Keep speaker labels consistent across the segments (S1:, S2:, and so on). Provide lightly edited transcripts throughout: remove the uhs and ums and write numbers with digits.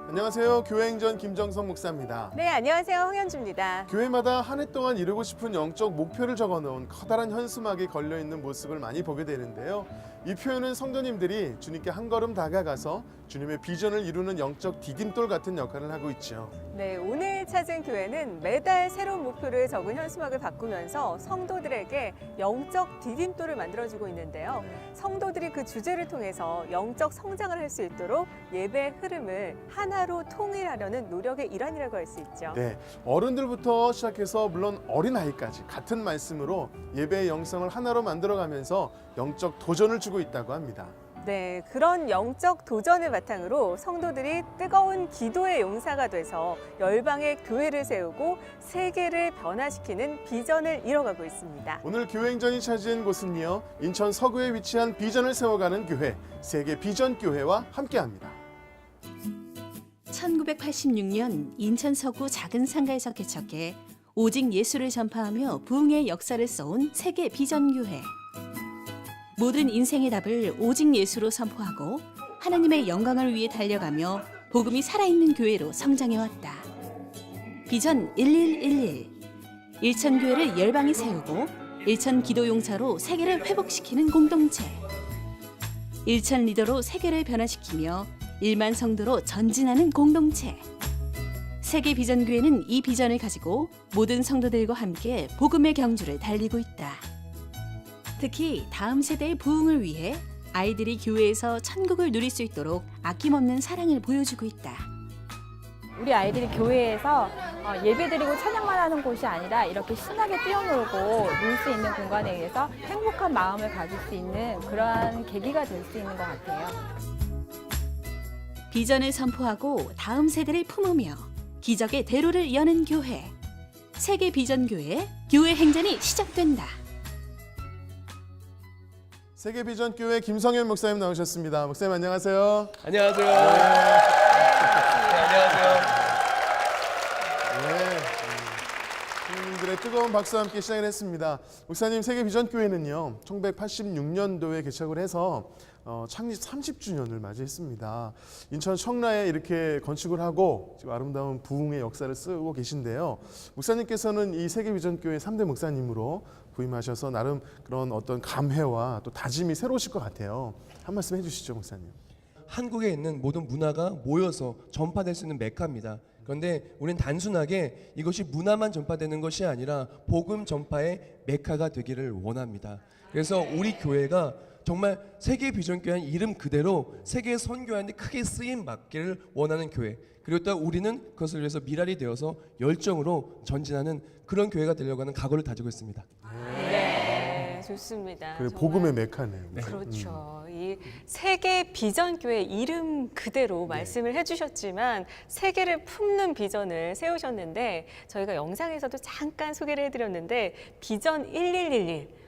S1: 안녕하세요. 교회행전 김정성 목사입니다.
S2: 네, 안녕하세요. 황현주입니다.
S1: 교회마다 한 해 동안 이루고 싶은 영적 목표를 적어놓은 커다란 현수막이 걸려있는 모습을 많이 보게 되는데요. 이 표현은 성도님들이 주님께 한 걸음 다가가서 주님의 비전을 이루는 영적 디딤돌 같은 역할을 하고 있죠.
S2: 네, 오늘 찾은 교회는 매달 새로운 목표를 적은 현수막을 바꾸면서 성도들에게 영적 디딤돌을 만들어주고 있는데요. 성도들이 그 주제를 통해서 영적 성장을 할 수 있도록 예배 흐름을 하나로 통일하려는 노력의 일환이라고 할 수 있죠.
S1: 네, 어른들부터 시작해서 물론 어린아이까지 같은 말씀으로 예배의 영성을 하나로 만들어가면서 영적 도전을 주고 있다고 합니다.
S2: 네, 그런 영적 도전을 바탕으로 성도들이 뜨거운 기도의 용사가 돼서 열방의 교회를 세우고 세계를 변화시키는 비전을 이뤄가고 있습니다.
S1: 오늘 교회행전이 찾은 곳은요, 인천 서구에 위치한 비전을 세워가는 교회, 세계 비전교회와 함께합니다.
S3: 1986년 인천 서구 작은 상가에서 개척해 오직 예수를 전파하며 부흥의 역사를 써온 세계 비전교회. 모든 인생의 답을 오직 예수로 선포하고 하나님의 영광을 위해 달려가며 복음이 살아있는 교회로 성장해왔다. 비전 1111. 일천교회를 열방에 세우고 일천 기도용사로 세계를 회복시키는 공동체. 일천 리더로 세계를 변화시키며 1만 성도로 전진하는 공동체. 세계 비전교회는 이 비전을 가지고 모든 성도들과 함께 복음의 경주를 달리고 있다. 특히 다음 세대의 부흥을 위해 아이들이 교회에서 천국을 누릴 수 있도록 아낌없는 사랑을 보여주고 있다.
S4: 우리 아이들이 교회에서 예배드리고 찬양만 하는 곳이 아니라 이렇게 신나게 뛰어놀고 놀 수 있는 공간에 의해서 행복한 마음을 가질 수 있는 그러한 계기가 될 수 있는 것 같아요.
S3: 비전을 선포하고 다음 세대를 품으며 기적의 대로를 여는 교회. 세계 비전교회 교회 행전이 시작된다.
S1: 세계 비전교회 김성현 목사님 나오셨습니다. 목사님 안녕하세요.
S5: 안녕하세요. 안녕하세요.
S1: 네, 주님들의 뜨거운 박수와 함께 시작을 했습니다. 목사님, 세계 비전교회는요, 1986년도에 개척을 해서 창립 30주년을 맞이했습니다. 인천 청라에 이렇게 건축을 하고 지금 아름다운 부흥의 역사를 쓰고 계신데요. 목사님께서는 이 세계 비전교회 3대 목사님으로 부임하셔서 나름 그런 어떤 감회와 또 다짐이 새로우실 것 같아요. 한 말씀 해주시죠, 목사님.
S5: 한국에 있는 모든 문화가 모여서 전파될 수 있는 메카입니다. 그런데 우리는 단순하게 이것이 문화만 전파되는 것이 아니라 복음 전파의 메카가 되기를 원합니다. 그래서 우리 교회가 정말 세계 비전교회 이름 그대로 세계 선교하는 데 크게 쓰임 받기를 원하는 교회. 그리고 또 우리는 그것을 위해서 미랄이 되어서 열정으로 전진하는 그런 교회가 되려고 하는 각오를 다지고 있습니다.
S2: 네, 좋습니다.
S1: 그래,
S2: 정말.
S1: 복음의 메카네요.
S2: 그렇죠. 이 세계 비전교회 이름 그대로 말씀을 해주셨지만 세계를 품는 비전을 세우셨는데 저희가 영상에서도 잠깐 소개를 해드렸는데 비전 1111.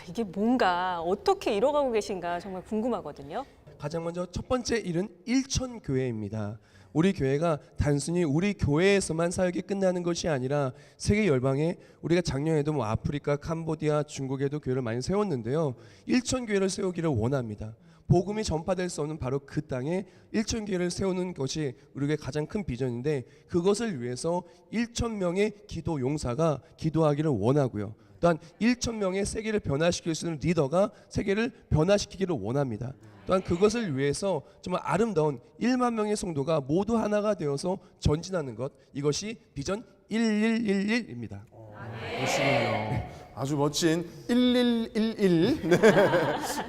S2: 이게 뭔가 어떻게 이뤄가고 계신가 정말 궁금하거든요.
S5: 가장 먼저 첫 번째 일은 일천교회입니다. 우리 교회가 단순히 우리 교회에서만 사역이 끝나는 것이 아니라 세계 열방에 우리가 작년에도 아프리카, 캄보디아, 중국에도 교회를 많이 세웠는데요. 일천교회를 세우기를 원합니다. 복음이 전파될 수 없는 바로 그 땅에 일천교회를 세우는 것이 우리의 가장 큰 비전인데 그것을 위해서 1,000명의 기도 용사가 기도하기를 원하고요. 또한 1,000명의 세계를 변화시킬 수 있는 리더가 세계를 변화시키기를 원합니다. 또한 그것을 위해서 정말 아름다운 1만 명의 성도가 모두 하나가 되어서 전진하는 것, 이것이 비전 1111입니다.
S1: 그렇군요. 아주 멋진 1111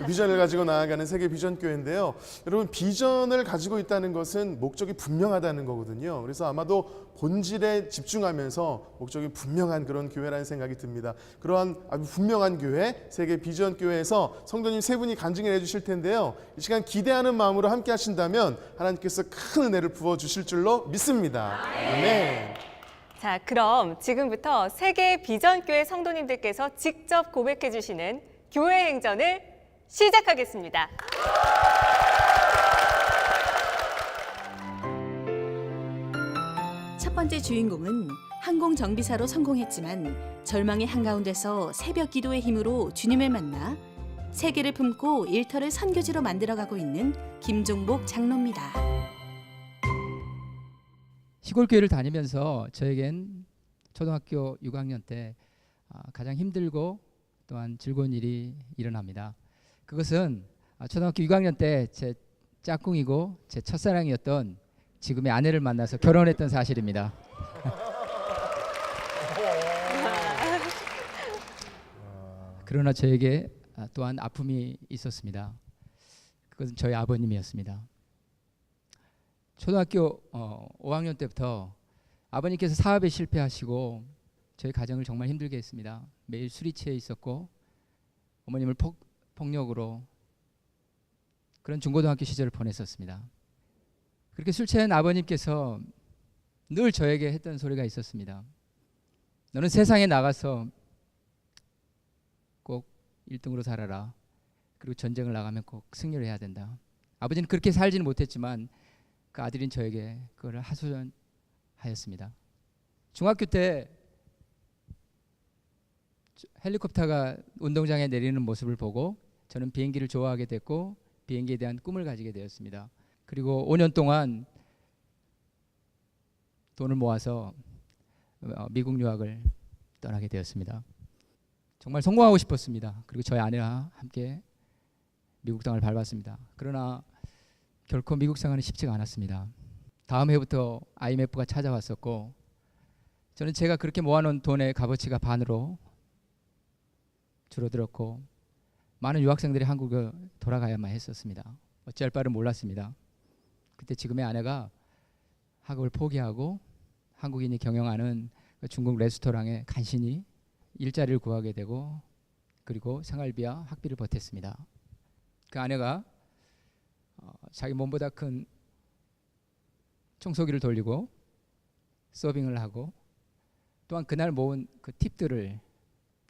S1: 비전을 가지고 나아가는 세계 비전교회인데요. 여러분, 비전을 가지고 있다는 것은 목적이 분명하다는 거거든요. 그래서 아마도 본질에 집중하면서 목적이 분명한 그런 교회라는 생각이 듭니다. 그러한 아주 분명한 교회, 세계 비전교회에서 성도님 세 분이 간증을 해주실 텐데요. 이 시간 기대하는 마음으로 함께 하신다면 하나님께서 큰 은혜를 부어주실 줄로 믿습니다. 아멘.
S2: 자, 그럼 지금부터 세계 비전교회 성도님들께서 직접 고백해 주시는 교회 행전을 시작하겠습니다.
S3: 첫 번째 주인공은 항공정비사로 성공했지만 절망의 한가운데서 새벽 기도의 힘으로 주님을 만나 세계를 품고 일터를 선교지로 만들어가고 있는 김종복 장로입니다.
S6: 시골 교회를 다니면서 저에겐 초등학교 6학년 때 가장 힘들고 또한 즐거운 일이 일어납니다. 그것은 초등학교 6학년 때 제 짝꿍이고 제 첫사랑이었던 지금의 아내를 만나서 결혼했던 사실입니다. 그러나 저에게 또한 아픔이 있었습니다. 그것은 저희 아버님이었습니다. 초등학교 5학년 때부터 아버님께서 사업에 실패하시고 저희 가정을 정말 힘들게 했습니다. 매일 술이 취해 있었고 어머님을 폭력으로 그런 중고등학교 시절을 보냈었습니다. 그렇게 술 취한 아버님께서 늘 저에게 했던 소리가 있었습니다. 너는 세상에 나가서 꼭 1등으로 살아라. 그리고 전쟁을 나가면 꼭 승리를 해야 된다. 아버지는 그렇게 살지는 못했지만 그 아들인 저에게 그걸 하소연하였습니다. 중학교 때 헬리콥터가 운동장에 내리는 모습을 보고 저는 비행기를 좋아하게 됐고 비행기에 대한 꿈을 가지게 되었습니다. 그리고 5년 동안 돈을 모아서 미국 유학을 떠나게 되었습니다. 정말 성공하고 싶었습니다. 그리고 저희 아내와 함께 미국 땅을 밟았습니다. 그러나 결코 미국 생활은 쉽지가 않았습니다. 다음 해부터 IMF가 찾아왔었고 저는 제가 그렇게 모아놓은 돈의 값어치가 반으로 줄어들었고 많은 유학생들이 한국에 돌아가야만 했었습니다. 어찌할 바를 몰랐습니다. 그때 지금의 아내가 학업을 포기하고 한국인이 경영하는 중국 레스토랑에 간신히 일자리를 구하게 되고 그리고 생활비와 학비를 보탰습니다. 그 아내가 자기 몸보다 큰 청소기를 돌리고 서빙을 하고 또한 그날 모은 그 팁들을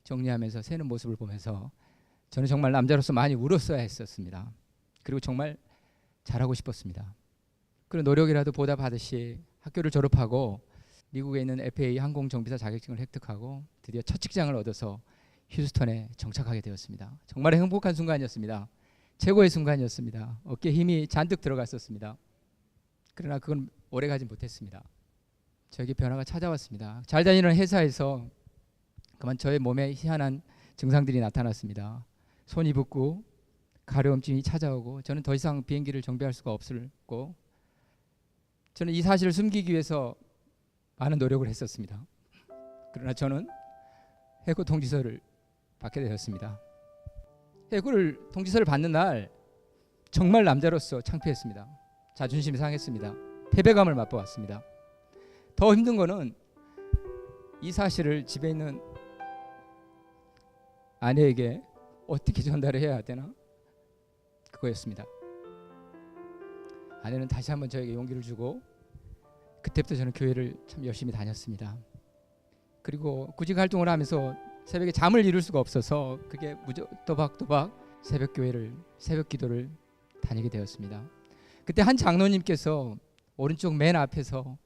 S6: 정리하면서 세는 모습을 보면서 저는 정말 남자로서 많이 울었어야 했었습니다. 그리고 정말 잘하고 싶었습니다. 그런 노력이라도 보답하듯이 학교를 졸업하고 미국에 있는 FAA 항공정비사 자격증을 획득하고 드디어 첫 직장을 얻어서 휴스턴에 정착하게 되었습니다. 정말 행복한 순간이었습니다. 최고의 순간이었습니다. 어깨에 힘이 잔뜩 들어갔었습니다. 그러나 그건 오래가지 못했습니다. 저에게 변화가 찾아왔습니다. 잘 다니는 회사에서 그만 저의 몸에 희한한 증상들이 나타났습니다. 손이 붓고 가려움증이 찾아오고 저는 더 이상 비행기를 정비할 수가 없었고 저는 이 사실을 숨기기 위해서 많은 노력을 했었습니다. 그러나 저는 해고 통지서를 받게 되었습니다. 해고를 통지서를 받는 날 정말 남자로서 창피했습니다. 자존심이 상했습니다. 패배감을 맛보았습니다. 더 힘든 거는 이 사실을 집에 있는 아내에게 어떻게 전달해야 되나 그거였습니다. 아내는 다시 한번 저에게 용기를 주고 그때부터 저는 교회를 참 열심히 다녔습니다. 그리고 구직 활동을 하면서 새벽에 잠을 이룰 수가 없어서 그게 또박또박 새벽 기도를 다니게 되었습니다. 그때 한 장로님께서 오른쪽 맨 앞에서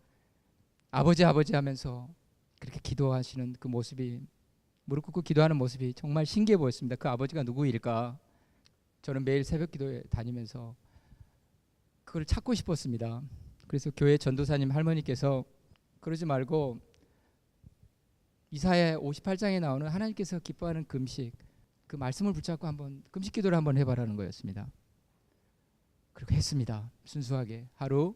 S6: 아버지 하면서 그렇게 기도하시는 그 모습이 무릎 꿇고 기도하는 모습이 정말 신기해 보였습니다. 그 아버지가 누구일까? 저는 매일 새벽 기도에 다니면서 그걸 찾고 싶었습니다. 그래서 교회 전도사님 할머니께서 그러지 말고 이사야 58장에 나오는 하나님께서 기뻐하는 금식 그 말씀을 붙잡고 한번 금식 기도를 한번 해봐라는 거였습니다. 그리고 했습니다. 순수하게 하루,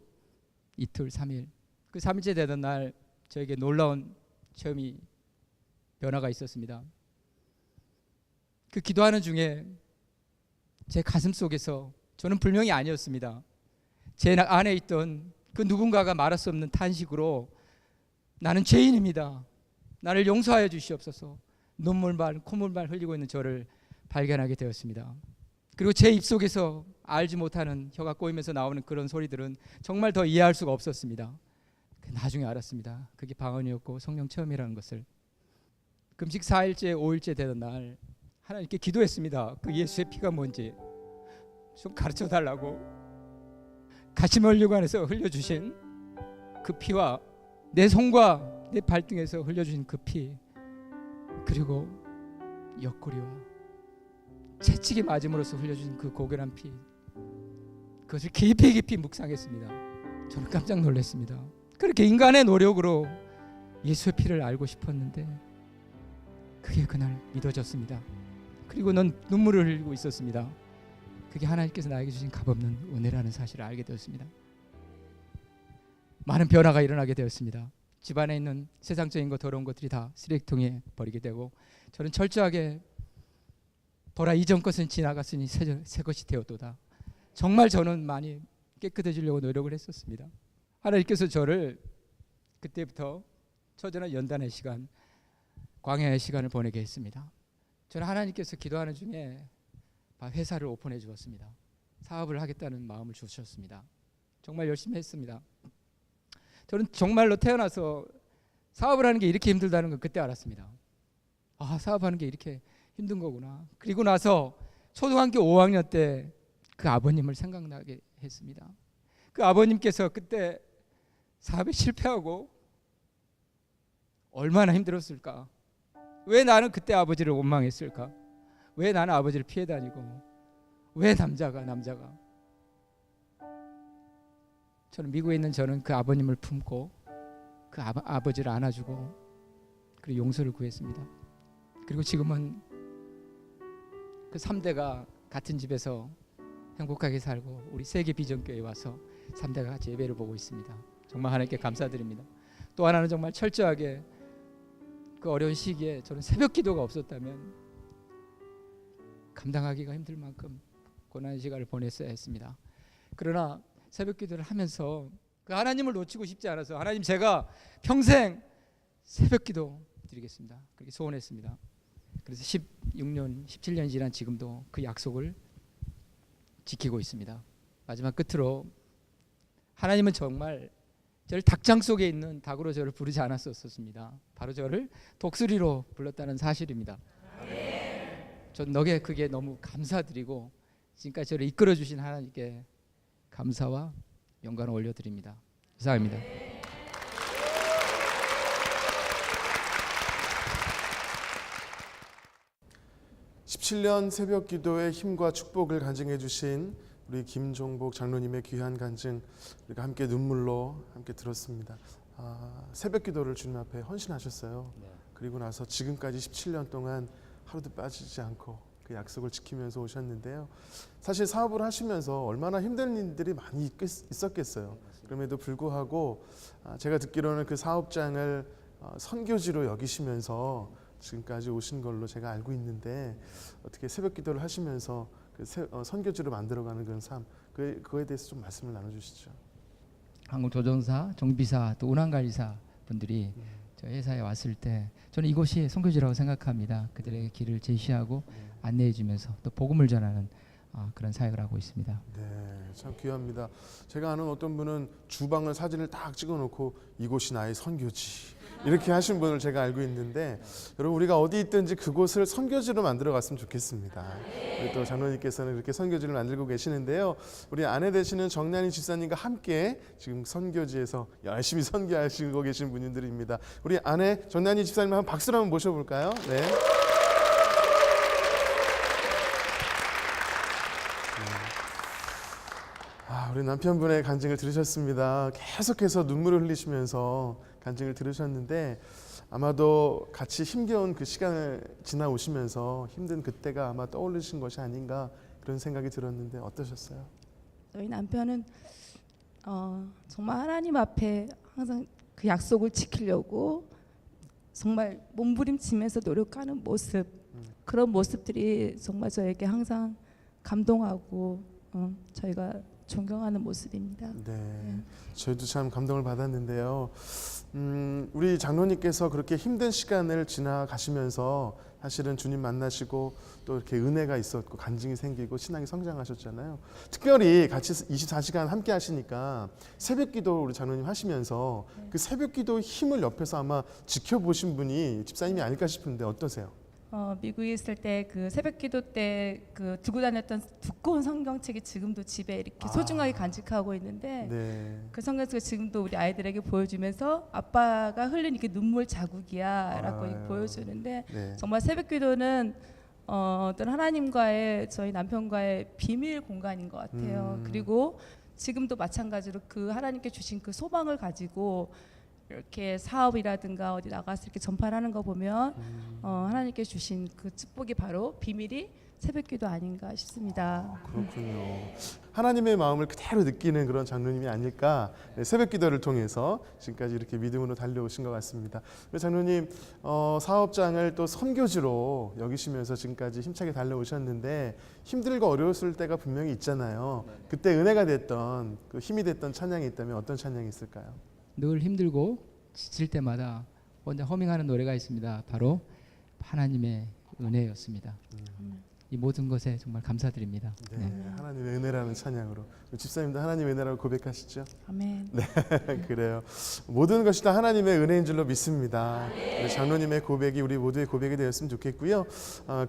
S6: 이틀, 3일. 그 3일째 되던 날 저에게 놀라운 체험이 변화가 있었습니다. 그 기도하는 중에 제 가슴 속에서 저는 불명이 아니었습니다. 제 안에 있던 그 누군가가 말할 수 없는 탄식으로 나는 죄인입니다. 나를 용서하여 주시옵소서. 눈물만 콧물만 흘리고 있는 저를 발견하게 되었습니다. 그리고 제 입속에서 알지 못하는 혀가 꼬이면서 나오는 그런 소리들은 정말 더 이해할 수가 없었습니다. 나중에 알았습니다. 그게 방언이었고 성령 체험이라는 것을. 금식 4일째 5일째 되던 날 하나님께 기도했습니다. 그 예수의 피가 뭔지 좀 가르쳐 달라고. 가시멀리관에서 흘려주신 그 피와 내 손과 내 발등에서 흘려주신 그 피, 그리고 옆구리와 채찍이 맞음으로써 흘려주신 그 고결한 피, 그것을 깊이 묵상했습니다. 저는 깜짝 놀랐습니다. 그렇게 인간의 노력으로 예수의 피를 알고 싶었는데 그게 그날 믿어졌습니다. 그리고 넌 눈물을 흘리고 있었습니다. 그게 하나님께서 나에게 주신 값없는 은혜라는 사실을 알게 되었습니다. 많은 변화가 일어나게 되었습니다. 집안에 있는 세상적인 것, 더러운 것들이 다 쓰레기통에 버리게 되고, 저는 철저하게 보라 이전 것은 지나갔으니 새 것이 되었도다. 정말 저는 많이 깨끗해지려고 노력을 했었습니다. 하나님께서 저를 그때부터 처절한 연단의 시간, 광야의 시간을 보내게 했습니다. 저는 하나님께서 기도하는 중에 회사를 오픈해 주었습니다. 사업을 하겠다는 마음을 주셨습니다. 정말 열심히 했습니다. 저는 정말로 태어나서 사업을 하는 게 이렇게 힘들다는 걸 그때 알았습니다. 아, 사업하는 게 이렇게 힘든 거구나. 그리고 나서 초등학교 5학년 때 그 아버님을 생각나게 했습니다. 그 아버님께서 그때 사업에 실패하고 얼마나 힘들었을까? 왜 나는 그때 아버지를 원망했을까? 왜 나는 아버지를 피해 다니고, 왜 남자가 저는 미국에 있는 저는 그 아버님을 품고 그 아버지를 안아주고 그리고 용서를 구했습니다. 그리고 지금은 그 3대가 같은 집에서 행복하게 살고 우리 세계 비전교회에 와서 3대가 같이 예배를 보고 있습니다. 정말 하나님께 감사드립니다. 또 하나는 정말 철저하게 그 어려운 시기에 저는 새벽 기도가 없었다면 감당하기가 힘들 만큼 고난의 시간을 보냈어야 했습니다. 그러나 새벽 기도를 하면서 그 하나님을 놓치고 싶지 않아서, 하나님 제가 평생 새벽 기도 드리겠습니다, 그렇게 소원했습니다. 그래서 16년, 17년이 지난 지금도 그 약속을 지키고 있습니다. 마지막 끝으로 하나님은 정말 저를 닭장 속에 있는 닭으로 저를 부르지 않았었습니다. 바로 저를 독수리로 불렀다는 사실입니다. 전 그게 너무 감사드리고 지금까지 저를 이끌어 주신 하나님께 감사와 영광을 올려드립니다. 감사합니다.
S1: 17년 새벽 기도의 힘과 축복을 간증해 주신 우리 김종복 장로님의 귀한 간증, 우리가 함께 눈물로 함께 들었습니다. 새벽 기도를 주님 앞에 헌신하셨어요. 그리고 나서 지금까지 17년 동안 하루도 빠지지 않고 그 약속을 지키면서 오셨는데요. 사실 사업을 하시면서 얼마나 힘든 일들이 많이 있었겠어요. 그럼에도 불구하고 제가 듣기로는 그 사업장을 선교지로 여기시면서 지금까지 오신 걸로 제가 알고 있는데, 어떻게 새벽 기도를 하시면서 그 선교지로 만들어가는 그런 삶, 그거에 대해서 좀 말씀을 나눠주시죠.
S6: 한국 조종사, 정비사, 또 운항관리사 분들이 저희 회사에 왔을 때 저는 이곳이 선교지라고 생각합니다. 그들에게 길을 제시하고 안내해주면서 또 복음을 전하는 그런 사역을 하고 있습니다.
S1: 네, 참 귀합니다. 제가 아는 어떤 분은 주방을 사진을 딱 찍어놓고 이곳이 나의 선교지 이렇게 하신 분을 제가 알고 있는데, 여러분 우리가 어디 있든지 그곳을 선교지로 만들어 갔으면 좋겠습니다. 우리 또 장로님께서는 그렇게 선교지를 만들고 계시는데요. 우리 아내 되시는 정난희 집사님과 함께 지금 선교지에서 열심히 선교하시고 계신 분들입니다. 우리 아내 정난희 집사님 한번 박수로 한번 모셔볼까요? 네. 우리 남편분의 간증을 들으셨습니다. 계속해서 눈물을 흘리시면서 간증을 들으셨는데, 아마도 같이 힘겨운 그 시간을 지나오시면서 힘든 그때가 아마 떠올리신 것이 아닌가 그런 생각이 들었는데 어떠셨어요?
S7: 저희 남편은 정말 하나님 앞에 항상 그 약속을 지키려고 정말 몸부림치면서 노력하는 모습, 그런 모습들이 정말 저에게 항상 감동하고 저희가 존경하는 모습입니다.
S1: 네, 저희도 참 감동을 받았는데요. 우리 장로님께서 그렇게 힘든 시간을 지나가시면서 사실은 주님 만나시고 또 이렇게 은혜가 있었고 간증이 생기고 신앙이 성장하셨잖아요. 특별히 같이 24시간 함께 하시니까 새벽기도 우리 장로님 하시면서 그 새벽기도의 힘을 옆에서 아마 지켜보신 분이 집사님이 아닐까 싶은데 어떠세요?
S7: 미국에 있을 때 그 새벽기도 때 그 두고 다녔던 두꺼운 성경책이 지금도 집에 이렇게 소중하게 간직하고 있는데,
S1: 네.
S7: 그 성경책을 지금도 우리 아이들에게 보여주면서 아빠가 흘린 이렇게 눈물 자국이야라고 보여주는데,
S1: 네.
S7: 정말 새벽기도는 어떤 하나님과의 저희 남편과의 비밀 공간인 것 같아요. 그리고 지금도 마찬가지로 그 하나님께 주신 그 소망을 가지고 이렇게 사업이라든가 어디 나가서 이렇게 전파를 하는 거 보면 하나님께 주신 그 축복이 바로 비밀이 새벽기도 아닌가 싶습니다.
S1: 그렇군요. 하나님의 마음을 그대로 느끼는 그런 장로님이 아닐까. 네, 새벽 기도를 통해서 지금까지 이렇게 믿음으로 달려오신 것 같습니다. 장로님 사업장을 또 선교지로 여기시면서 지금까지 힘차게 달려오셨는데 힘들고 어려웠을 때가 분명히 있잖아요. 그때 은혜가 됐던 그 힘이 됐던 찬양이 있다면 어떤 찬양이 있을까요?
S6: 늘 힘들고 지칠 때마다 혼자 허밍하는 노래가 있습니다. 바로 하나님의 은혜였습니다. 이 모든 것에 정말 감사드립니다.
S1: 네,
S6: 네.
S1: 하나님의 은혜라는 찬양으로 집사님도 하나님의 은혜라고 고백하시죠?
S7: 아멘.
S1: 그래요. 모든 것이 다 하나님의 은혜인 줄로 믿습니다. 우리 장로님의 고백이 우리 모두의 고백이 되었으면 좋겠고요.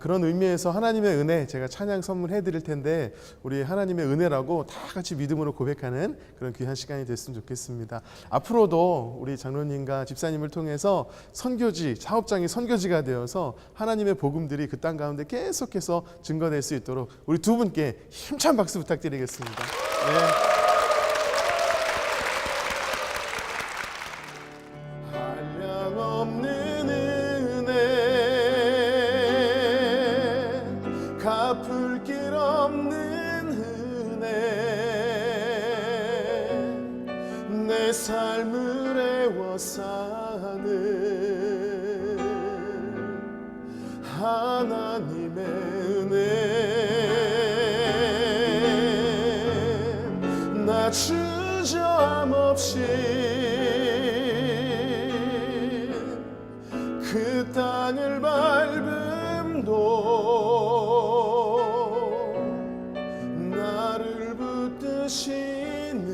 S1: 그런 의미에서 하나님의 은혜 제가 찬양 선물해 드릴 텐데 우리 하나님의 은혜라고 다 같이 믿음으로 고백하는 그런 귀한 시간이 됐으면 좋겠습니다. 앞으로도 우리 장로님과 집사님을 통해서 선교지, 사업장이 선교지가 되어서 하나님의 복음들이 그 땅 가운데 계속해서 증거될 수 있도록 우리 두 분께 힘찬 박수 부탁드리겠습니다. 네. 한량없는 은혜, 갚을 길 없는 은혜, 내 삶을 애워싸는 하나님의 은혜, 나 주저함 없이 그 땅을 밟음도 나를 붙드시는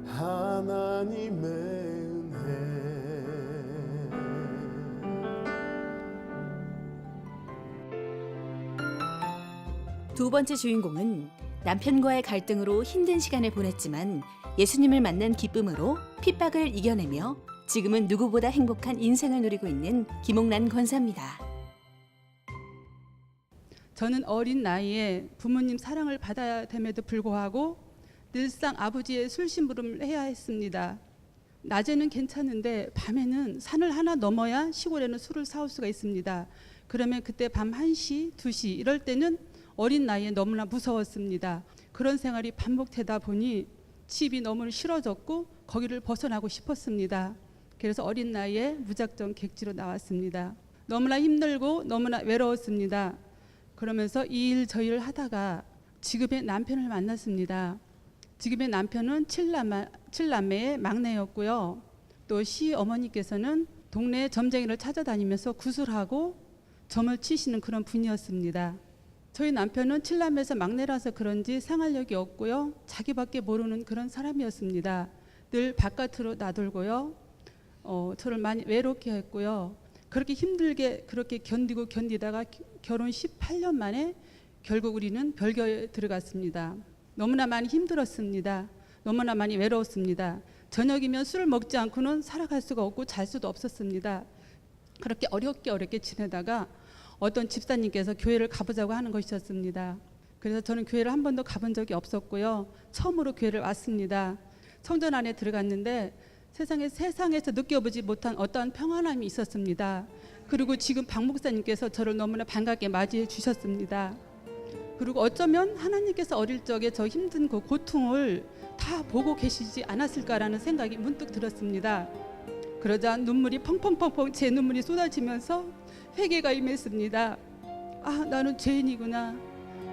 S1: 하나님의
S3: 두 번째 주인공은 남편과의 갈등으로 힘든 시간을 보냈지만 예수님을 만난 기쁨으로 핍박을 이겨내며 지금은 누구보다 행복한 인생을 누리고 있는 김옥란 권사입니다.
S8: 저는 어린 나이에 부모님 사랑을 받아야 됨에도 불구하고 늘상 아버지의 술심부름을 해야 했습니다. 낮에는 괜찮은데 밤에는 산을 하나 넘어야 시골에는 술을 사올 수가 있습니다. 그러면 그때 밤 1시, 2시 이럴 때는 어린 나이에 너무나 무서웠습니다. 그런 생활이 반복되다 보니 집이 너무 싫어졌고 거기를 벗어나고 싶었습니다. 그래서 어린 나이에 무작정 객지로 나왔습니다. 너무나 힘들고 너무나 외로웠습니다. 그러면서 이 일 저 일 하다가 지금의 남편을 만났습니다. 지금의 남편은 7남매의 막내였고요. 또 시어머니께서는 동네 점쟁이를 찾아다니면서 구슬하고 점을 치시는 그런 분이었습니다. 저희 남편은 7남매에서 막내라서 그런지 생활력이 없고요. 자기밖에 모르는 그런 사람이었습니다. 늘 바깥으로 나돌고요. 저를 많이 외롭게 했고요. 그렇게 힘들게 그렇게 견디다가 결혼 18년 만에 결국 우리는 별교에 들어갔습니다. 너무나 많이 힘들었습니다. 너무나 많이 외로웠습니다. 저녁이면 술을 먹지 않고는 살아갈 수가 없고 잘 수도 없었습니다. 그렇게 어렵게 지내다가 어떤 집사님께서 교회를 가보자고 하는 것이었습니다. 그래서 저는 교회를 한 번도 가본 적이 없었고요. 처음으로 교회를 왔습니다. 성전 안에 들어갔는데 세상에서 느껴보지 못한 어떠한 평안함이 있었습니다. 그리고 지금 박 목사님께서 저를 너무나 반갑게 맞이해 주셨습니다. 그리고 어쩌면 하나님께서 어릴 적에 저 힘든 그 고통을 다 보고 계시지 않았을까라는 생각이 문득 들었습니다. 그러자 눈물이 펑펑펑펑 제 눈물이 쏟아지면서 회개가 임했습니다. 아, 나는 죄인이구나.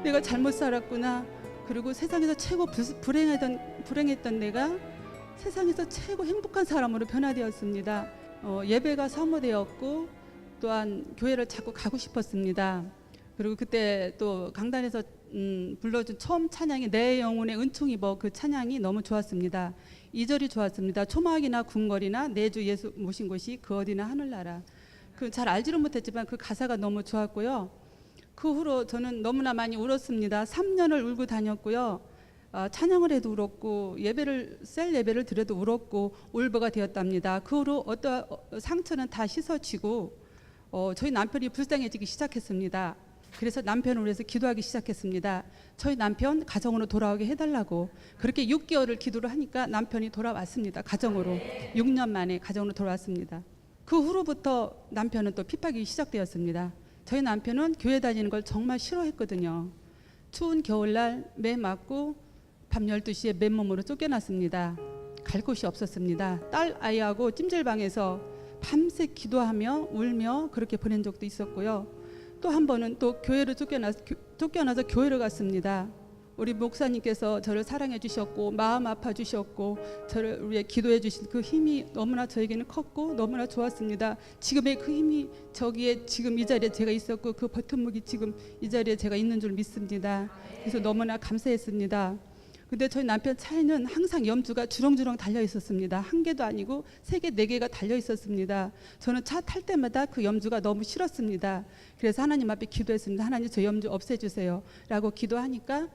S8: 내가 잘못 살았구나. 그리고 세상에서 최고 불행했던 내가 세상에서 최고 행복한 사람으로 변화되었습니다. 예배가 사모되었고 또한 교회를 자꾸 가고 싶었습니다. 그리고 그때 또 강단에서 불러준 처음 찬양이 내 영혼의 은총이 그 찬양이 너무 좋았습니다. 2절이 좋았습니다. 초막이나 궁궐이나 내 주 예수 모신 곳이 그 어디나 하늘나라. 그 잘 알지는 못했지만 그 가사가 너무 좋았고요. 그 후로 저는 너무나 많이 울었습니다. 3년을 울고 다녔고요. 찬양을 해도 울었고 셀 예배를 드려도 울었고 울보가 되었답니다. 그 후로 어떤 상처는 다 씻어지고 저희 남편이 불쌍해지기 시작했습니다. 그래서 남편을 위해서 기도하기 시작했습니다. 저희 남편 가정으로 돌아오게 해달라고. 그렇게 6개월을 기도를 하니까 남편이 돌아왔습니다. 가정으로. 6년 만에 가정으로 돌아왔습니다. 그 후로부터 남편은 또 핍박이 시작되었습니다. 저희 남편은 교회 다니는 걸 정말 싫어했거든요. 추운 겨울날 매 맞고 밤 12시에 맨몸으로 쫓겨났습니다. 갈 곳이 없었습니다. 딸 아이하고 찜질방에서 밤새 기도하며 울며 그렇게 보낸 적도 있었고요. 또 한 번은 또 교회로 쫓겨나서 교회를 갔습니다. 우리 목사님께서 저를 사랑해 주셨고 마음 아파 주셨고 저를 위해 기도해 주신 그 힘이 너무나 저에게는 컸고 너무나 좋았습니다. 지금의 그 힘이 저기에 지금 이 자리에 제가 있었고 그 버튼목이 지금 이 자리에 제가 있는 줄 믿습니다. 그래서 너무나 감사했습니다. 근데 저희 남편 차에는 항상 염주가 주렁주렁 달려 있었습니다. 한 개도 아니고 3개, 4개가 달려 있었습니다. 저는 차 탈 때마다 그 염주가 너무 싫었습니다. 그래서 하나님 앞에 기도했습니다. 하나님 저 염주 없애주세요 라고 기도하니까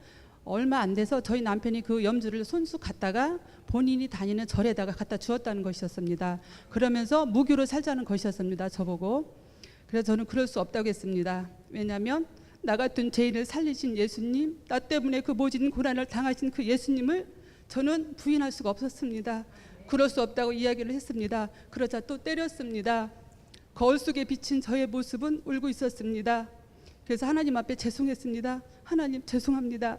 S8: 얼마 안 돼서 저희 남편이 그 염주를 손수 갖다가 본인이 다니는 절에다가 갖다 주었다는 것이었습니다. 그러면서 무교로 살자는 것이었습니다. 저보고. 그래서 저는 그럴 수 없다고 했습니다. 왜냐하면 나 같은 죄인을 살리신 예수님, 나 때문에 그 모진 고난을 당하신 그 예수님을 저는 부인할 수가 없었습니다. 그럴 수 없다고 이야기를 했습니다. 그러자 또 때렸습니다. 거울 속에 비친 저의 모습은 울고 있었습니다. 그래서 하나님 앞에 죄송했습니다. 하나님 죄송합니다.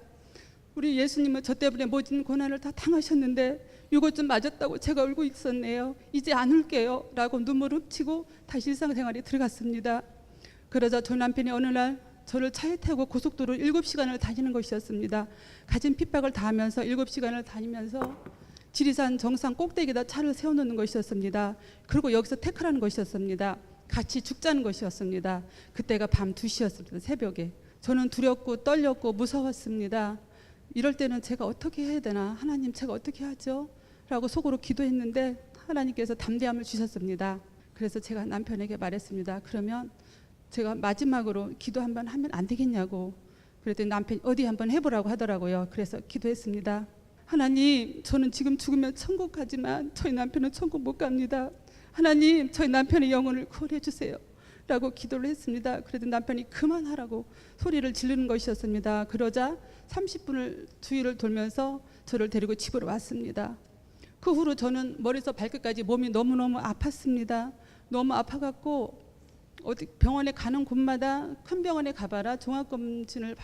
S8: 우리 예수님은 저 때문에 모진 고난을 다 당하셨는데 이것 좀 맞았다고 제가 울고 있었네요. 이제 안 울게요 라고 눈물을 훔치고 다시 일상생활에 들어갔습니다. 그러자 저 남편이 어느 날 저를 차에 태우고 고속도로 7시간을 다니는 것이었습니다. 가진 핍박을 다하면서 7시간을 다니면서 지리산 정상 꼭대기에다 차를 세워놓는 것이었습니다. 그리고 여기서 태클하는 것이었습니다. 같이 죽자는 것이었습니다. 그때가 밤 2시였습니다. 새벽에. 저는 두렵고 떨렸고 무서웠습니다. 이럴 때는 제가 어떻게 해야 되나, 하나님 제가 어떻게 하죠? 라고 속으로 기도했는데 하나님께서 담대함을 주셨습니다. 그래서 제가 남편에게 말했습니다. 그러면 제가 마지막으로 기도 한번 하면 안 되겠냐고. 그랬더니 남편이 어디 한번 해보라고 하더라고요. 그래서 기도했습니다. 하나님, 저는 지금 죽으면 천국 가지만 저희 남편은 천국 못 갑니다. 하나님, 저희 남편의 영혼을 구원해 주세요 라고 기도를 했습니다. 그래도 남편이 그만하라고 소리를 지르는 것이었습니다. 그러자 30분을 주위를 돌면서 저를 데리고 집으로 왔습니다. 그 후로 저는 머리에서 발끝까지 몸이 너무너무 아팠습니다. 너무 아파갖고 어디 병원에 가는 곳마다 큰 병원에 가봐라, 종합검진을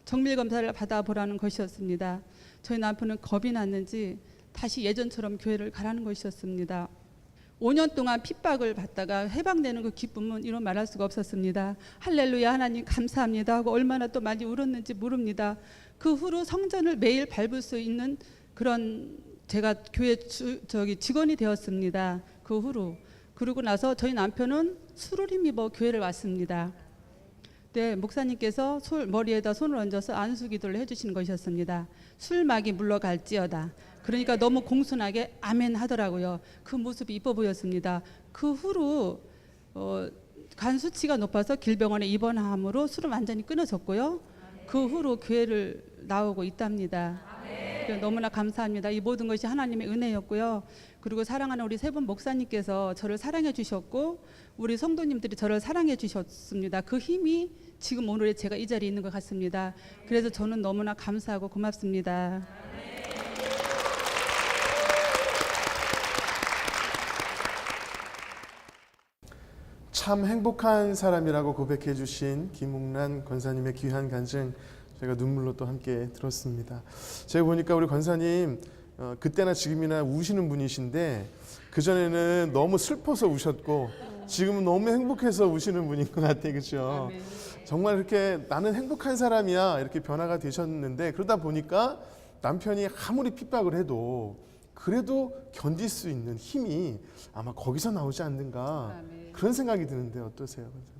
S8: 정밀검사를 받아보라는 것이었습니다. 저희 남편은 겁이 났는지 다시 예전처럼 교회를 가라는 것이었습니다. 5년 동안 핍박을 받다가 해방되는 그 기쁨은 이루 말할 수가 없었습니다. 할렐루야, 하나님 감사합니다 하고 얼마나 또 많이 울었는지 모릅니다. 그 후로 성전을 매일 밟을 수 있는 그런 제가 교회 직원이 되었습니다. 그 후로. 그러고 나서 저희 남편은 술을 힘입어 교회를 왔습니다. 네, 목사님께서 머리에다 손을 얹어서 안수기도를 해주시는 것이었습니다. 술막이 물러갈지어다. 그러니까 너무 공손하게 아멘 하더라고요. 그 모습이 이뻐 보였습니다. 그 후로 간 수치가 높아서 길병원에 입원함으로 술은 완전히 끊어졌고요. 그 후로 교회를 나오고 있답니다. 너무나 감사합니다. 이 모든 것이 하나님의 은혜였고요. 그리고 사랑하는 우리 세 분 목사님께서 저를 사랑해 주셨고 우리 성도님들이 저를 사랑해 주셨습니다. 그 힘이 지금 오늘의 제가 이 자리에 있는 것 같습니다. 그래서 저는 너무나 감사하고 고맙습니다.
S1: 참 행복한 사람이라고 고백해 주신 김웅란 권사님의 귀한 간증 제가 눈물로 또 함께 들었습니다. 제가 보니까 우리 권사님 그때나 지금이나 우시는 분이신데 그전에는 너무 슬퍼서 우셨고 지금은 너무 행복해서 우시는 분인 것 같아요. 그렇죠? 정말 이렇게 나는 행복한 사람이야 이렇게 변화가 되셨는데 그러다 보니까 남편이 아무리 핍박을 해도 그래도 견딜 수 있는 힘이 아마 거기서 나오지 않는가 그런 생각이 드는데 어떠세요? 권사님?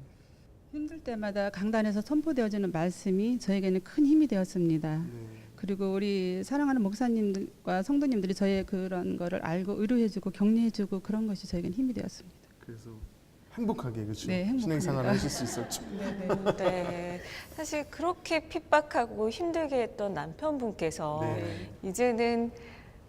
S8: 힘들 때마다 강단에서 선포되어지는 말씀이 저에게는 큰 힘이 되었습니다. 그리고 우리 사랑하는 목사님들과 성도님들이 저의 그런 거를 알고 의료해주고 격려해주고 그런 것이 저에게는 힘이 되었습니다.
S1: 그래서 행복하게 그렇죠.
S8: 네, 행복합니다.
S1: 신앙생활 하실 수 있었죠.
S2: 네. 사실 그렇게 핍박하고 힘들게 했던 남편분께서 이제는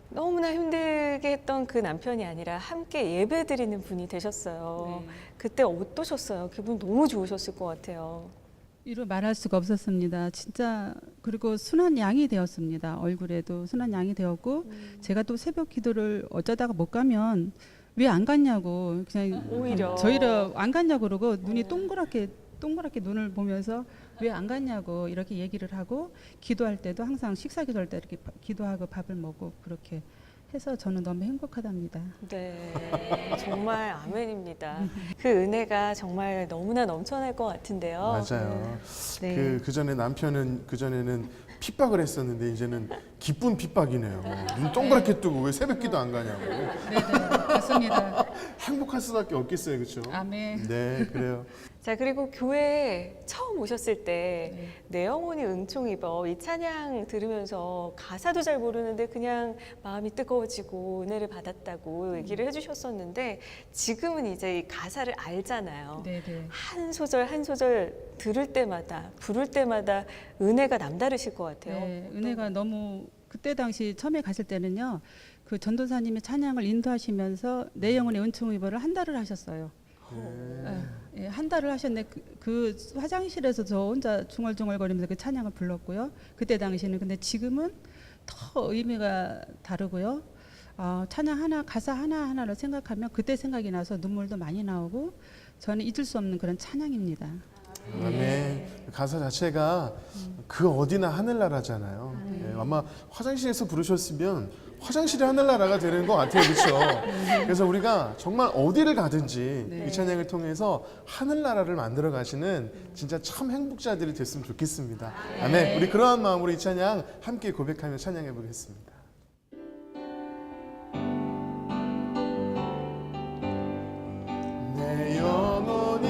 S2: 너무나 힘들게 했던 그 남편이 아니라 함께 예배드리는 분이 되셨어요. 그때 어떠셨어요? 기분 너무 좋으셨을 것 같아요.
S8: 이루 말할 수가 없었습니다. 진짜 그리고 순한 양이 되었습니다. 얼굴에도 순한 양이 되었고 제가 또 새벽 기도를 어쩌다가 못 가면 왜 안 갔냐고 그냥
S2: 오히려.
S8: 저희를 안 갔냐고 그러고 눈이 동그랗게 눈을 보면서 왜 안 갔냐고 이렇게 얘기를 하고 기도할 때도 항상 식사 기도할 때 이렇게 기도하고 밥을 먹고 그렇게 해서 저는 너무 행복하답니다.
S2: 네, 정말 아멘입니다. 그 은혜가 정말 너무나 넘쳐날 것 같은데요.
S1: 맞아요.
S2: 네.
S1: 그 전에 남편은 그 전에는 핍박을 했었는데 이제는 기쁜 핍박이네요. 눈 동그랗게 뜨고 왜 새벽기도 안 가냐고.
S8: 네, 맞습니다.
S1: 행복할 수밖에 없겠어요, 그렇죠?
S8: 아멘.
S1: 네, 그래요.
S2: 자, 그리고 교회에 처음 오셨을 때 내 영혼이 은총 입어 이 찬양 들으면서 가사도 잘 모르는데 그냥 마음이 뜨거워지고 은혜를 받았다고 얘기를 해주셨었는데 지금은 이제 이 가사를 알잖아요.
S8: 네, 네.
S2: 한 소절 한 소절 들을 때마다 부를 때마다 은혜가 남다르실 것 같아요.
S8: 네, 은혜가 너무 그때 당시 처음에 갔을 때는요. 그 전도사님이 찬양을 인도하시면서 내 영혼의 은총 입어를 한 달을 하셨어요. 예, 한 달을 하셨는데 그 화장실에서 저 혼자 중얼중얼거리면서 그 찬양을 불렀고요. 그때 당시는 근데 지금은 더 의미가 다르고요. 찬양 하나 가사 하나하나를 생각하면 그때 생각이 나서 눈물도 많이 나오고 저는 잊을 수 없는 그런 찬양입니다.
S1: 아멘. 가사 자체가 그 어디나 하늘나라잖아요. 네, 아마 화장실에서 부르셨으면 화장실이 하늘나라가 되는 것 같아요, 그렇죠? 그래서 우리가 정말 어디를 가든지 이 찬양을 통해서 하늘나라를 만들어 가시는 진짜 참 행복자들이 됐으면 좋겠습니다. 아멘. 우리 그러한 마음으로 이 찬양 함께 고백하며 찬양해 보겠습니다. 내 영혼이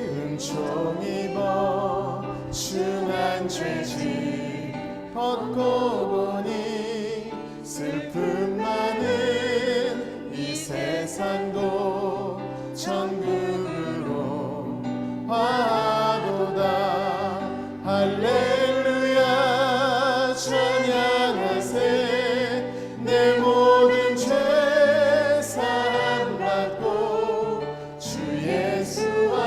S1: 은총 입어 중한 죄질 벗고 보니 슬픔 많은 이 세상도 천국으로 화도다. 할렐루야 찬양하세. 내 모든 죄 사함받고 주 예수와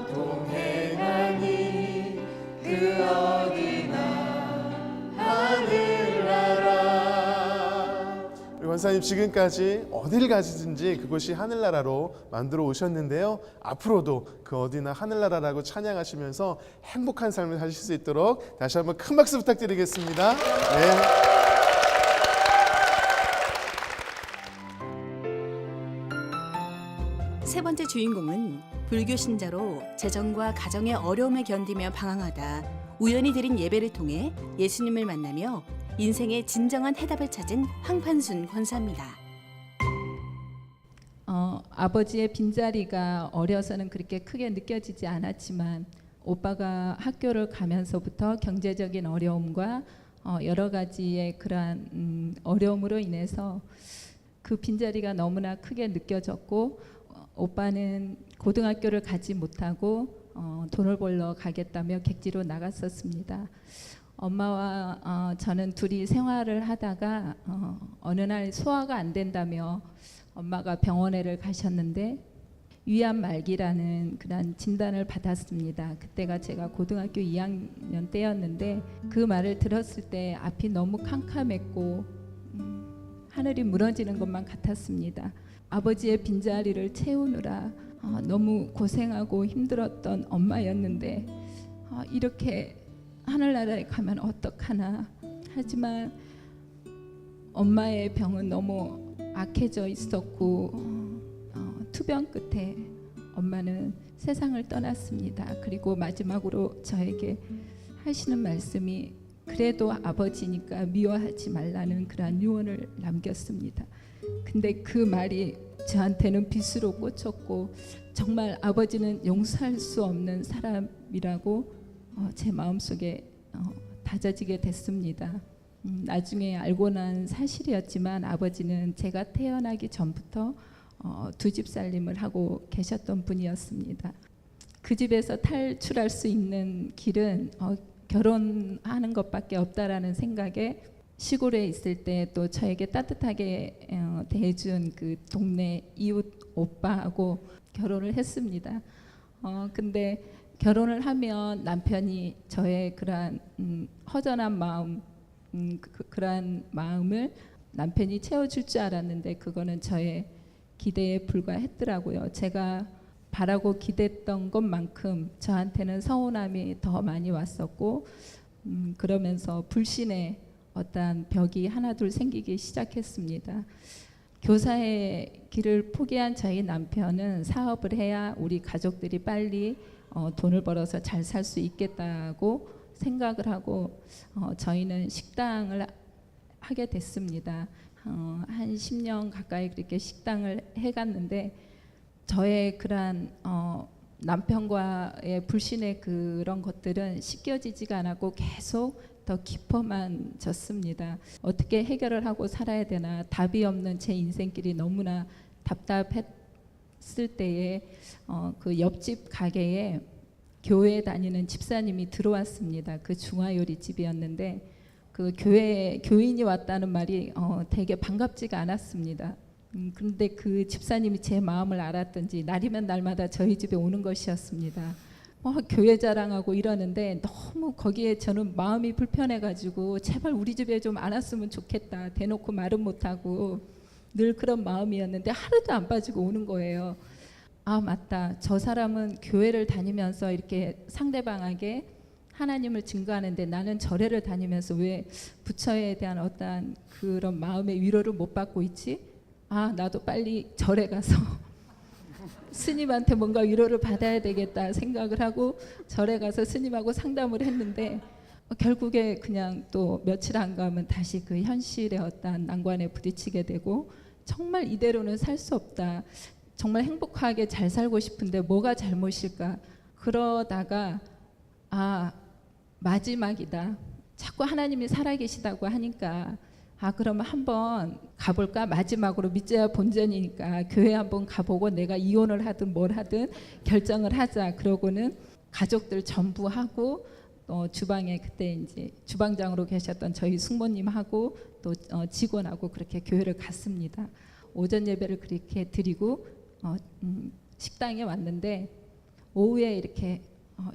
S1: 동행하니 그 어디나 하늘나라. 원사님 지금까지 어딜 가시든지 그곳이 하늘나라로 만들어 오셨는데요. 앞으로도 그 어디나 하늘나라라고 찬양하시면서 행복한 삶을 사실 수 있도록 다시 한번 큰 박수 부탁드리겠습니다. 네.
S3: 세 번째 주인공은 불교 신자로 재정과 가정의 어려움을 견디며 방황하다 우연히 드린 예배를 통해 예수님을 만나며 인생의 진정한 해답을 찾은 황판순 권사입니다.
S9: 아버지의 빈자리가 어려서는 그렇게 크게 느껴지지 않았지만 오빠가 학교를 가면서부터 경제적인 어려움과 여러 가지의 그러한 어려움으로 인해서 그 빈자리가 너무나 크게 느껴졌고 오빠는 고등학교를 가지 못하고 돈을 벌러 가겠다며 객지로 나갔었습니다. 엄마와 저는 둘이 생활을 하다가 어느 날 소화가 안 된다며 엄마가 병원에를 가셨는데 위암 말기라는 그런 진단을 받았습니다. 그때가 제가 고등학교 2학년 때였는데 그 말을 들었을 때 앞이 너무 캄캄했고 하늘이 무너지는 것만 같았습니다. 아버지의 빈자리를 채우느라 너무 고생하고 힘들었던 엄마였는데 이렇게 하늘나라에 가면 어떡하나. 하지만 엄마의 병은 너무 악해져 있었고 투병 끝에 엄마는 세상을 떠났습니다. 그리고 마지막으로 저에게 하시는 말씀이 그래도 아버지니까 미워하지 말라는 그런 유언을 남겼습니다. 근데 그 말이 저한테는 빗으로 꽂혔고 정말 아버지는 용서할 수 없는 사람이라고 제 마음속에 다져지게 됐습니다. 나중에 알고 난 사실이었지만 아버지는 제가 태어나기 전부터 두 집 살림을 하고 계셨던 분이었습니다. 그 집에서 탈출할 수 있는 길은 결혼하는 것밖에 없다라는 생각에 시골에 있을 때 또 저에게 따뜻하게 대해준 그 동네 이웃 오빠하고 결혼을 했습니다. 근데 결혼을 하면 남편이 저의 그러한 허전한 마음, 그러한 마음을 남편이 채워줄 줄 알았는데 그거는 저의 기대에 불과했더라고요. 제가 바라고 기대했던 것만큼 저한테는 서운함이 더 많이 왔었고 그러면서 불신의 어떠한 벽이 하나둘 생기기 시작했습니다. 교사의 길을 포기한 저희 남편은 사업을 해야 우리 가족들이 빨리 돈을 벌어서 잘 살 수 있겠다고 생각을 하고 저희는 식당을 하게 됐습니다. 한 10년 가까이 그렇게 식당을 해갔는데 저의 그러한 남편과의 불신의 그런 것들은 씻겨지지가 않았고 계속 더 깊어만 졌습니다. 어떻게 해결을 하고 살아야 되나 답이 없는 제 인생길이 너무나 답답했을 때에 그 옆집 가게에 교회 다니는 집사님이 들어왔습니다. 그 중화요리집이었는데 그 교인이 왔다는 말이 되게 반갑지가 않았습니다. 그런데 그 집사님이 제 마음을 알았던지 날이면 날마다 저희 집에 오는 것이었습니다. 교회 자랑하고 이러는데 너무 거기에 저는 마음이 불편해가지고 제발 우리 집에 좀 안 왔으면 좋겠다. 대놓고 말은 못하고 늘 그런 마음이었는데 하루도 안 빠지고 오는 거예요. 아 맞다. 저 사람은 교회를 다니면서 이렇게 상대방에게 하나님을 증거하는데 나는 절에를 다니면서 왜 부처에 대한 어떠한 그런 마음의 위로를 못 받고 있지? 아 나도 빨리 절에 가서 스님한테 뭔가 위로를 받아야 되겠다 생각을 하고 절에 가서 스님하고 상담을 했는데 결국에 그냥 또 며칠 안 가면 다시 그 현실의 어떠한 난관에 부딪히게 되고 정말 이대로는 살 수 없다. 정말 행복하게 잘 살고 싶은데 뭐가 잘못일까? 그러다가 아 마지막이다. 자꾸 하나님이 살아계시다고 하니까 아 그러면 한번 가볼까? 마지막으로 믿자야 본전이니까 교회 한번 가보고 내가 이혼을 하든 뭘 하든 결정을 하자. 그러고는 가족들 전부 하고 주방에 그때 이제 주방장으로 계셨던 저희 숙모님하고 또 직원하고 그렇게 교회를 갔습니다. 오전 예배를 그렇게 드리고 식당에 왔는데 오후에 이렇게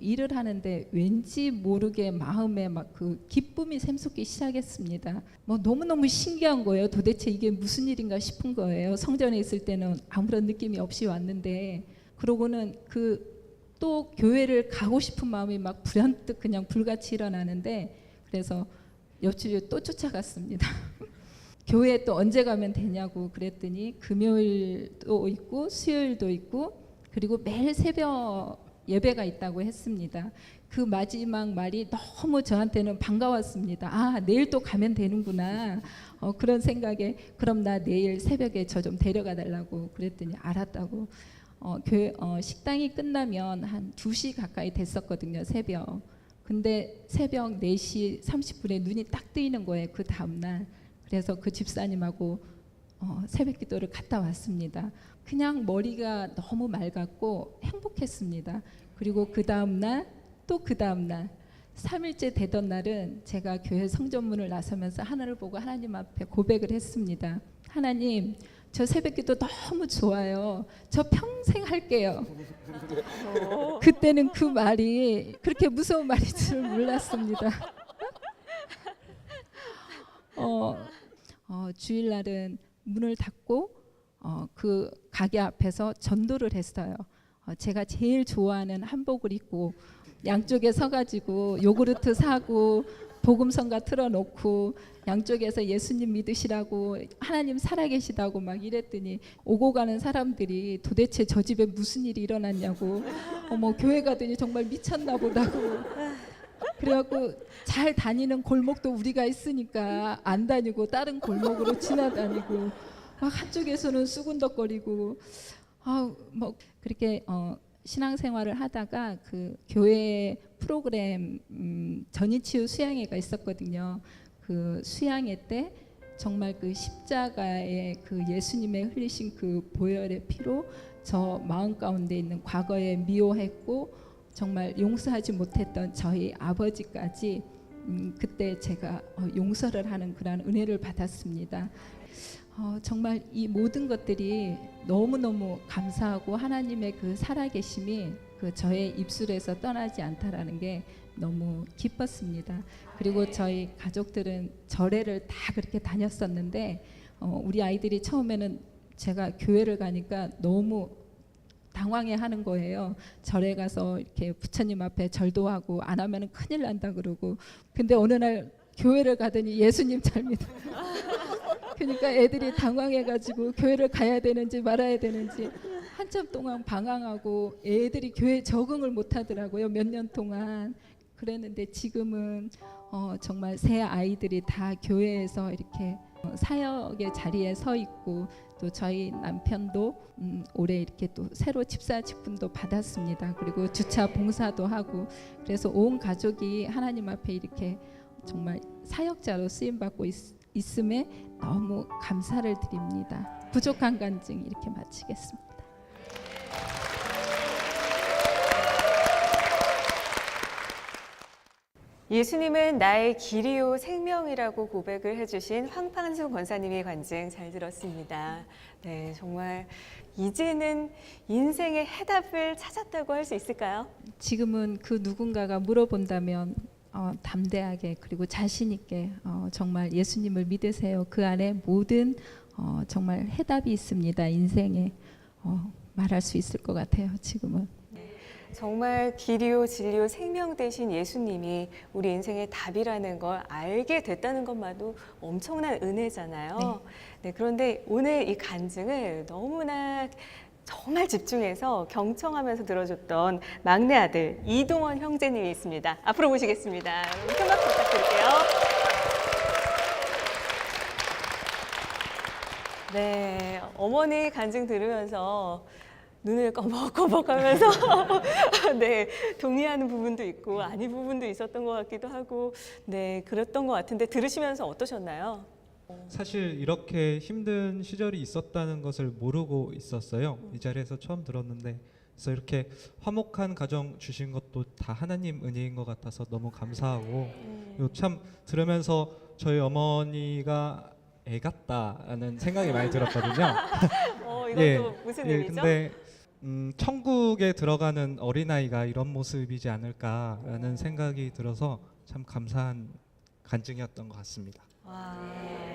S9: 일을 하는데 왠지 모르게 마음에 막 그 기쁨이 샘솟기 시작했습니다. 너무너무 신기한 거예요. 도대체 이게 무슨 일인가 싶은 거예요. 성전에 있을 때는 아무런 느낌이 없이 왔는데 그러고는 또 교회를 가고 싶은 마음이 막 불현듯 그냥 불같이 일어나는데 그래서 옆집에 또 쫓아갔습니다. 교회에 또 언제 가면 되냐고 그랬더니 금요일도 있고 수요일도 있고 그리고 매일 새벽 예배가 있다고 했습니다. 그 마지막 말이 너무 저한테는 반가웠습니다. 아 내일 또 가면 되는구나. 그런 생각에 그럼 나 내일 새벽에 저 좀 데려가 달라고 그랬더니 알았다고. 교회 식당이 끝나면 한 2시 가까이 됐었거든요. 새벽. 근데 새벽 4시 30분에 눈이 딱 뜨이는 거예요. 그 다음날. 그래서 그 집사님하고 새벽 기도를 갔다 왔습니다. 그냥 머리가 너무 맑았고 행복했습니다. 그리고 그 다음날 또 그 다음날 3일째 되던 날은 제가 교회 성전문을 나서면서 하늘을 보고 하나님 앞에 고백을 했습니다. 하나님 저 새벽 기도 너무 좋아요. 저 평생 할게요. 그때는 그 말이 그렇게 무서운 말일 줄 몰랐습니다. 주일날은 문을 닫고 그 가게 앞에서 전도를 했어요. 제가 제일 좋아하는 한복을 입고 양쪽에 서가지고 요구르트 사고 복음성가 틀어놓고 양쪽에서 예수님 믿으시라고 하나님 살아계시다고 막 이랬더니 오고 가는 사람들이 도대체 저 집에 무슨 일이 일어났냐고 교회 가더니 정말 미쳤나 보다고 그래갖고 잘 다니는 골목도 우리가 있으니까 안 다니고 다른 골목으로 지나다니고 막 한쪽에서는 쑥은덕거리고 그렇게 신앙생활을 하다가 그 교회 프로그램 전이치유 수양회가 있었거든요. 그 수양회 때 정말 그 십자가의 그 예수님의 흘리신 그 보혈의 피로 저 마음 가운데 있는 과거에 미워했고 정말 용서하지 못했던 저희 아버지까지 그때 제가 용서를 하는 그런 은혜를 받았습니다. 정말 이 모든 것들이 너무너무 감사하고 하나님의 그 살아계심이 그 저의 입술에서 떠나지 않다라는 게 너무 기뻤습니다. 그리고 저희 가족들은 절에를 다 그렇게 다녔었는데 우리 아이들이 처음에는 제가 교회를 가니까 너무 당황해하는 거예요. 절에 가서 이렇게 부처님 앞에 절도 하고 안 하면은 큰일 난다 그러고, 근데 어느 날 교회를 가더니 예수님 잘 믿어. 그러니까 애들이 당황해가지고 교회를 가야 되는지 말아야 되는지 한참 동안 방황하고 애들이 교회에 적응을 못하더라고요. 몇 년 동안. 그랬는데 지금은 정말 새 아이들이 다 교회에서 이렇게 사역의 자리에 서 있고, 또 저희 남편도 올해 이렇게 또 새로 집사 직분도 받았습니다. 그리고 주차 봉사도 하고, 그래서 온 가족이 하나님 앞에 이렇게 정말 사역자로 쓰임 받고 있음에 너무 감사를 드립니다. 부족한 간증 이렇게 마치겠습니다.
S2: 예수님은 나의 길이요 생명이라고 고백을 해주신 황판수 권사님의 관증 잘 들었습니다. 네, 정말 이제는 인생의 해답을 찾았다고 할 수 있을까요?
S9: 지금은 그 누군가가 물어본다면 담대하게 그리고 자신 있게 정말 예수님을 믿으세요. 그 안에 모든 정말 해답이 있습니다. 인생에 말할 수 있을 것 같아요. 지금은.
S2: 정말 길이요 진리요 생명 되신 예수님이 우리 인생의 답이라는 걸 알게 됐다는 것만도 엄청난 은혜잖아요. 네, 그런데 오늘 이 간증을 너무나 정말 집중해서 경청하면서 들어줬던 막내 아들 이동원 형제님이 있습니다. 앞으로 모시겠습니다. 여러분 큰 박수 부탁드릴게요. 네, 어머니 간증 들으면서 눈을 꺼벅꺼벅하면서 네, 동의하는 부분도 있고 아닌 부분도 있었던 것 같기도 하고, 네, 그랬던 것 같은데 들으시면서 어떠셨나요?
S10: 사실 이렇게 힘든 시절이 있었다는 것을 모르고 있었어요. 이 자리에서 처음 들었는데, 그래서 이렇게 화목한 가정 주신 것도 다 하나님 은혜인 것 같아서 너무 감사하고, 그리고 참 들으면서 저희 어머니가 애 같다라는 생각이 많이 들었거든요.
S2: 이것도 무슨 의미죠?
S10: 근데 천국에 들어가는 어린아이가 이런 모습이지 않을까라는 생각이 들어서 참 감사한 간증이었던 것 같습니다.
S2: 와,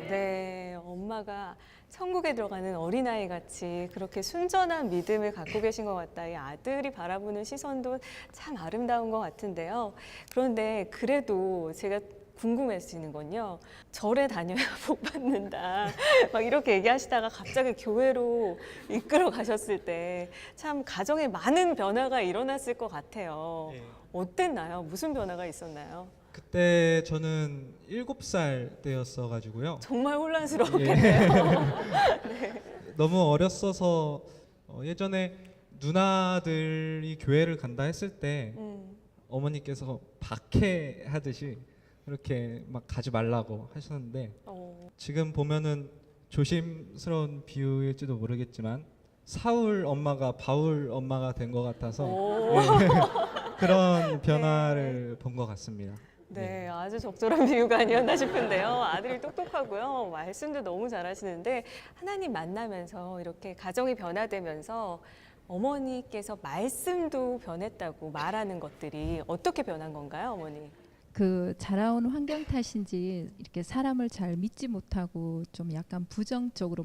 S2: 네, 엄마가 천국에 들어가는 어린아이 같이 그렇게 순전한 믿음을 갖고 계신 것 같다. 이 아들이 바라보는 시선도 참 아름다운 것 같은데요. 그런데 그래도 제가 궁금해지는 건요, 절에 다녀야 복 받는다 막 이렇게 얘기하시다가 갑자기 교회로 이끌어 가셨을 때 참 가정에 많은 변화가 일어났을 것 같아요. 어땠나요? 무슨 변화가 있었나요?
S10: 그때 저는 7살 때였어가지고요.
S2: 정말 혼란스러웠겠네요. 네.
S10: 너무 어렸어서 예전에 누나들이 교회를 간다 했을 때 어머니께서 박해하듯이 그렇게 막 가지 말라고 하셨는데, 지금 보면은 조심스러운 비유일지도 모르겠지만 사울 엄마가 바울 엄마가 된 것 같아서 그런 변화를 본 것 같습니다.
S2: 네, 아주 적절한 비유가 아니었나 싶은데요. 아들이 똑똑하고요. 말씀도 너무 잘하시는데, 하나님 만나면서 이렇게 가정이 변화되면서 어머니께서 말씀도 변했다고 말하는 것들이 어떻게 변한 건가요, 어머니?
S9: 그 자라온 환경 탓인지 이렇게 사람을 잘 믿지 못하고 좀 약간 부정적으로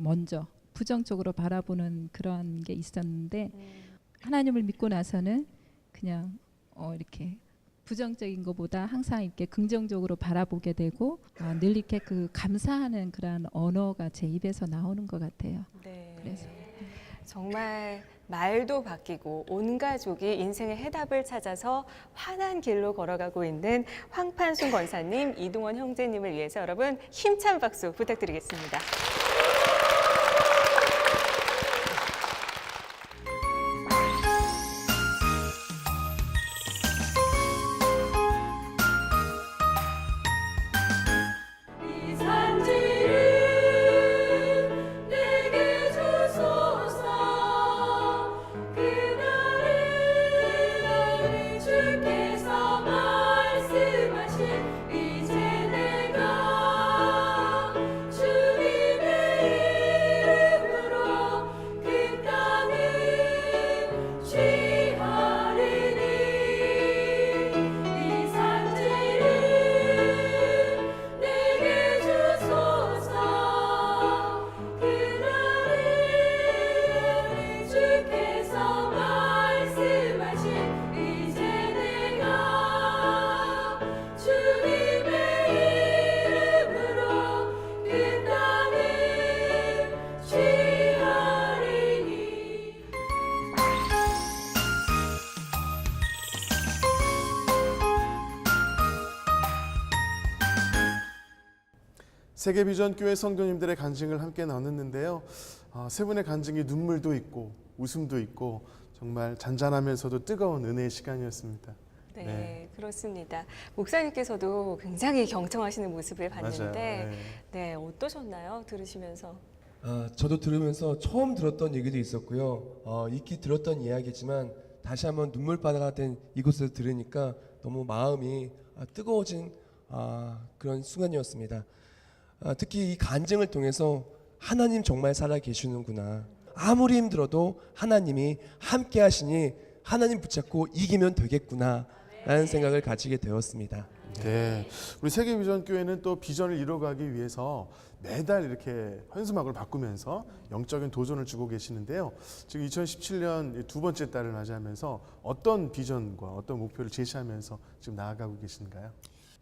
S9: 바라보는 그런 게 있었는데, 하나님을 믿고 나서는 그냥 이렇게 부정적인 것보다 항상 이렇게 긍정적으로 바라보게 되고, 늘 이렇게 그 감사하는 그런 언어가 제 입에서 나오는 것 같아요.
S2: 네.
S9: 그래서
S2: 정말 말도 바뀌고 온 가족이 인생의 해답을 찾아서 환한 길로 걸어가고 있는 황판순 권사님, 이동원 형제님을 위해서 여러분 힘찬 박수 부탁드리겠습니다.
S11: 이제 내가 주님의
S1: 세계비전교회 성도님들의 간증을 함께 나눴는데요. 세 분의 간증이 눈물도 있고 웃음도 있고 정말 잔잔하면서도 뜨거운 은혜의 시간이었습니다.
S2: 네, 그렇습니다. 목사님께서도 굉장히 경청하시는 모습을 봤는데
S1: 맞아요.
S2: 네, 어떠셨나요? 들으시면서?
S5: 저도 들으면서 처음 들었던 얘기도 있었고요. 익히 들었던 이야기지만 다시 한번 눈물바다가 된 이곳에서 들으니까 너무 마음이 뜨거워진 그런 순간이었습니다. 특히 이 간증을 통해서 하나님 정말 살아 계시는구나. 아무리 힘들어도 하나님이 함께 하시니 하나님 붙잡고 이기면 되겠구나 라는 생각을 가지게 되었습니다.
S1: 네, 우리 세계비전교회는 또 비전을 이뤄가기 위해서 매달 이렇게 현수막을 바꾸면서 영적인 도전을 주고 계시는데요. 지금 2017년 두 번째 달을 맞이하면서 어떤 비전과 어떤 목표를 제시하면서 지금 나아가고 계신가요?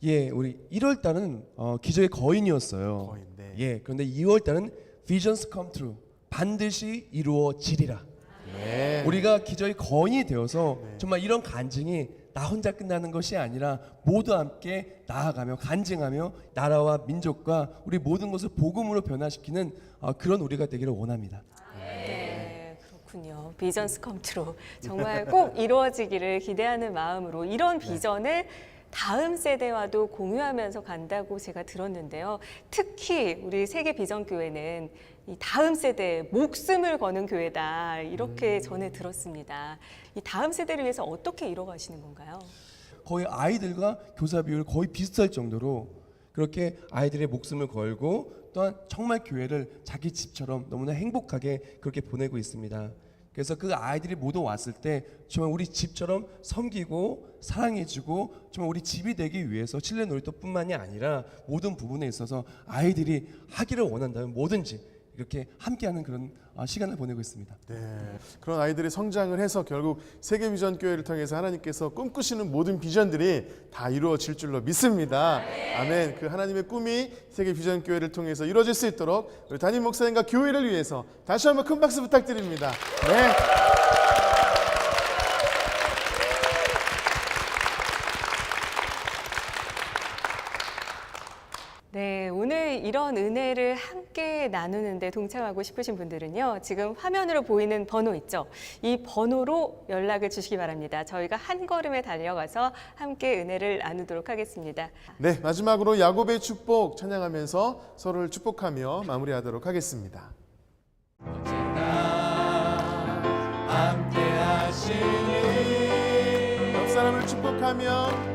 S5: 예, 우리 1월 달은 기적의 거인이었어요.
S1: 거인, 네.
S5: 예, 그런데 2월 달은 Visions come true. 반드시 이루어지리라.
S1: 네.
S5: 우리가 기적의 거인이 되어서
S1: 네.
S5: 정말 이런 간증이 나 혼자 끝나는 것이 아니라 모두 함께 나아가며 간증하며 나라와 민족과 우리 모든 것을 복음으로 변화시키는 그런 우리가 되기를 원합니다.
S2: 네, 그렇군요. 비전스 컴트로 정말 꼭 이루어지기를 기대하는 마음으로 이런 비전을 다음 세대와도 공유하면서 간다고 제가 들었는데요. 특히 우리 세계 비전교회는 이 다음 세대에 목숨을 거는 교회다 이렇게 전해 들었습니다. 이 다음 세대를 위해서 어떻게 이뤄가시는 건가요?
S5: 거의 아이들과 교사 비율 거의 비슷할 정도로 그렇게 아이들의 목숨을 걸고 또한 정말 교회를 자기 집처럼 너무나 행복하게 그렇게 보내고 있습니다. 그래서 그 아이들이 모두 왔을 때 정말 우리 집처럼 섬기고 사랑해주고 정말 우리 집이 되기 위해서 실내 놀이터뿐만이 아니라 모든 부분에 있어서 아이들이 하기를 원한다면 뭐든지 이렇게 함께하는 그런 시간을 보내고 있습니다.
S1: 네, 그런 아이들이 성장을 해서 결국 세계비전교회를 통해서 하나님께서 꿈꾸시는 모든 비전들이 다 이루어질 줄로 믿습니다. 아멘. 그 하나님의 꿈이 세계비전교회를 통해서 이루어질 수 있도록 우리 담임 목사님과 교회를 위해서 다시 한번 큰 박수 부탁드립니다. 네.
S2: 네, 오늘 이런 은혜를 함께 나누는데 동참하고 싶으신 분들은요, 지금 화면으로 보이는 번호 있죠? 이 번호로 연락을 주시기 바랍니다. 저희가 한 걸음에 달려가서 함께 은혜를 나누도록 하겠습니다.
S1: 네, 마지막으로 야곱의 축복 찬양하면서 서로를 축복하며 마무리하도록 하겠습니다.
S5: 함께 하시니
S1: 옆 사람을 축복하며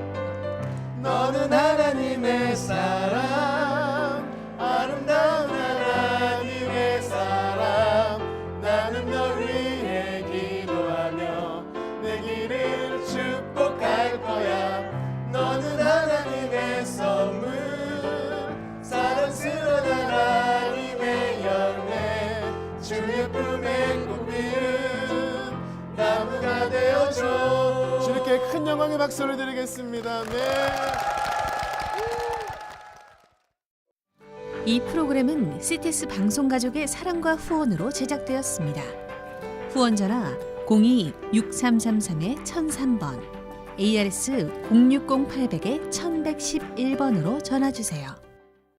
S5: 너는 하나님의 사랑
S1: 아름다운 하나님의 사랑 나는 널 위해 기도하며 내 길을 축복할 거야 너는 하나님의 선물 사랑스러운 하나님의 열매 주의 품에 꼭 피운 나무가 되어줘 주님께 큰 영광의 박수를 드리겠습니다. 네.
S3: 이 프로그램은 CTS 방송가족의 사랑과 후원으로 제작되었습니다. 후원 전화 02-6333-1003번, ARS 060-800-1111번으로 전화 주세요.